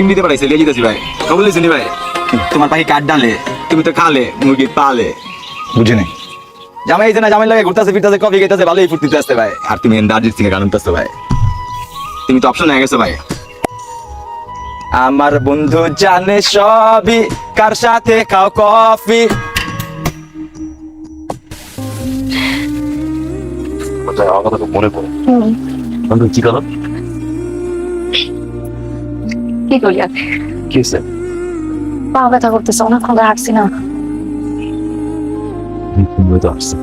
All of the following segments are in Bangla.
ডিম দিতে পারাইছে লিয়ে যেতেছি ভাই কবুল দিছি ভাই তোমার পাখি কাঠ ডালে তুমি তো খালে মুরগি পালে বুঝে নাই জামাই এই যে না জামাই লাগে ঘুরতেছে ফিরতেছে কফি খেতেছে ভালোই ফুর্তিতে আসতে ভাই আর তুমি দার্জিলিং থেকে গান উঠতেছো ভাই তুমি তো অপশন হয়ে গেছো ভাই আমার বন্ধু জানে সবই কার সাথে খাও কফি আমার কথা মনে পড়ে বন্ধু কি করো কি করি আর কি হয়েছে পা ব্যথা করতেছে অনেকক্ষণ ধরে হাঁটছি না তুমি তো আসছে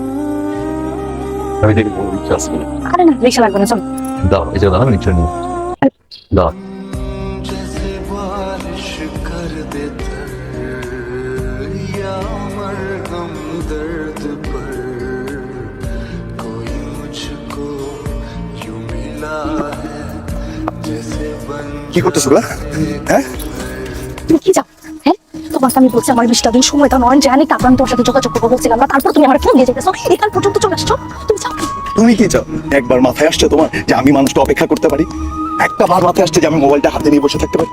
আমি দেখি তোমার ইচ্ছা আছে আরে না রিক্সা লাগবে না চল দাও এই যে দাও আমি ইচ্ছা নিয়ে দাও কি করতেছো গো? হ্যাঁ তুমি কি যাও হ্যাঁ তোমাকে আমি বলছি আমার 20টা দিন সময় দাও নয় জানি তারপর আমি তোমার সাথে যোগাযোগ করবো বলছিলাম না তারপর তুমি আমার ফোন দিয়ে যেতেছো এখান পর্যন্ত চলে আসছো তুমি যাও তুমি কি চাও একবার মাথায় আসছে তোমার যে আমি মানুষটা অপেক্ষা করতে পারি একটা বার মাথায় আসছে যে আমি মোবাইলটা হাতে নিয়ে বসে থাকতে পারি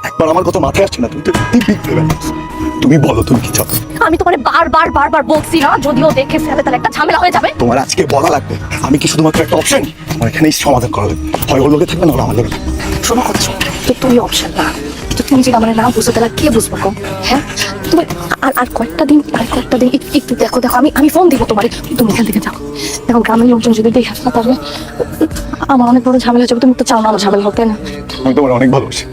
একবার আমার কথা মাথায় আসছে না তুমি তো দিব্যি ভেবে নাও। তুমি বলো তুমি কি চাও আমি তোমার বারবার বলছি না যদিও দেখে ফেলে তাহলে একটা ঝামেলা হয়ে যাবে তোমার আজকে বলা লাগবে আমি কি শুধুমাত্র একটা অপশন আমার এখানেই সমাধান করা লাগবে হয় ওর লোকে থাকবে না ওরা আমার লোকে থাকবে শোনো কথা শোনো তো তুমি অপশন না তো তুমি যদি আমার না বুঝতে তাহলে কে বুঝবো কো হ্যাঁ তুমি আর কয়েকটা দিন একটু দেখো আমি ফোন দিব তোমার তুমি এখান থেকে যাও এখন গ্রামের লোকজন যদি দেখে না তাহলে আমার অনেক বড় ঝামেলা হয়ে যাবে তুমি তো চাও না আমার ঝামেলা হোক তাই না আমি তোমার অনেক ভালোবাসি